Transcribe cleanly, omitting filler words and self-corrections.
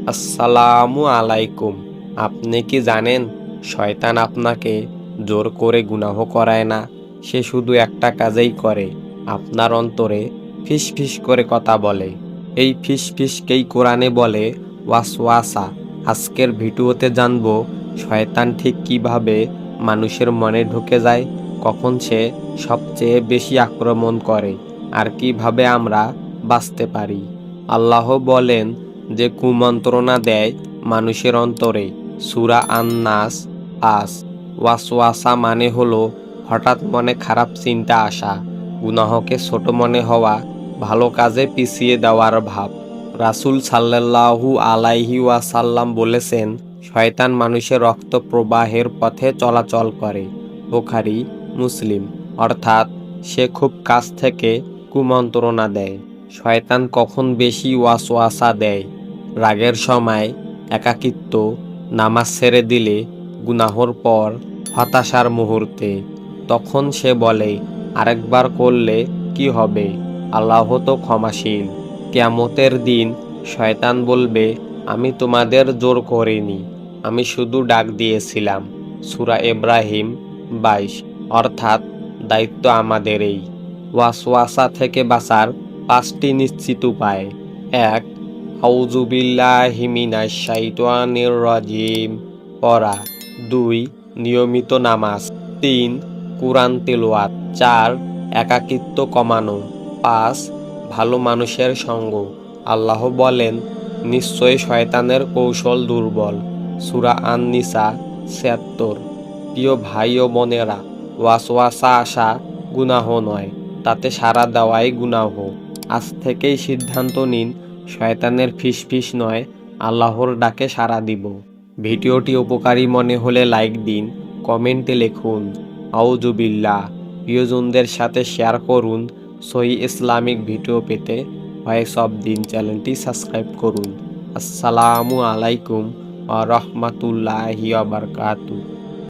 আসসালামু আলাইকুম। আপনি কি জানেন শয়তান আপনাকে জোর করে গুনাহ করায় না, সে শুধু একটা কাজেই করে, আপনার অন্তরে ফিস ফিস করে কথা বলে। এই ফিস ফিসকেই কোরআনে বলে ওয়াসওয়াসা। আজকের ভিডিওতে জানবো শয়তান ঠিক কিভাবে মানুষের মনে ঢুকে যায়, কখন সে সবচেয়ে বেশি আক্রমণ করে, আর কিভাবে আমরা বাঁচতে পারি। আল্লাহ বলেন যে কুমন্ত্রণা দেয় মানুষের অন্তরে। সূরা আন-নাস ৫। ওয়াসওয়াসা মানে হলো হঠাৎ মনে খারাপ চিন্তা আসা, গুনাহকে ছোট মনে হওয়া, ভালো কাজে পিছিয়ে দেওয়ার ভাব। রাসূল সাল্লাল্লাহু আলাইহি ওয়াসাল্লাম বলেছেন, শয়তান মানুষের রক্ত প্রবাহের পথে চলাচল করে। বুখারী, মুসলিম। অর্থাৎ সে খুব কাছ থেকে কুমন্ত্রণা দেয়। শয়তান কখন বেশি ওয়াসওয়াসা দেয়? রাগের সময়, একাকিত্ব, নামাজ ছেড়ে দিলে, গুনাহর পর, হতাশার মুহূর্তে। তখন সে বলে, আরেকবার করলে কি হবে? আল্লাহ তো ক্ষমাশীল। কিয়ামতের দিন শয়তান বলবে, আমি তোমাদের জোর করিনি, আমি শুধু ডাক দিয়েছিলাম। সূরা ইব্রাহিম ২২। অর্থাৎ দায়িত্ব আমাদেরই। ওয়াসওয়াসা থেকে বাঁচার ৫টি নিশ্চিত উপায়। ১. আউযু বিল্লাহি মিনাশ শাইতানির রাজিম পড়া। ২. নিয়মিত নামাজ। ৩. কুরআন তিলাওয়াত। ৪. একাকিত্ব কমানো। ৫. ভালো মানুষের সঙ্গ। আল্লাহ বলেন, নিশ্চয় শয়তানের কৌশল দুর্বল। সূরা আন-নিসা ৭৬। প্রিয় ভাই ও বোনেরা, ওয়াসওয়াসা আসা গুনাহ নয়, তাতে সাড়া দেওয়াই গুনাহ। আজ থেকেই সিদ্ধান্ত নিন, শয়তানের ফিসফিস নয়, আল্লাহর ডাকে সাড়া দিব। ভিডিওটি উপকারী মনে হলে লাইক দিন, কমেন্টে লিখুন আউযু বিল্লাহ। প্রিয়জনদের সাথে শেয়ার করুন। সহিহ ইসলামিক ভিডিও পেতে ভয়েস অফ দ্বীন চ্যানেলটি সাবস্ক্রাইব করুন। আসসালামু আলাইকুম ওয়া রাহমাতুল্লাহি ওয়া বারাকাতুহু।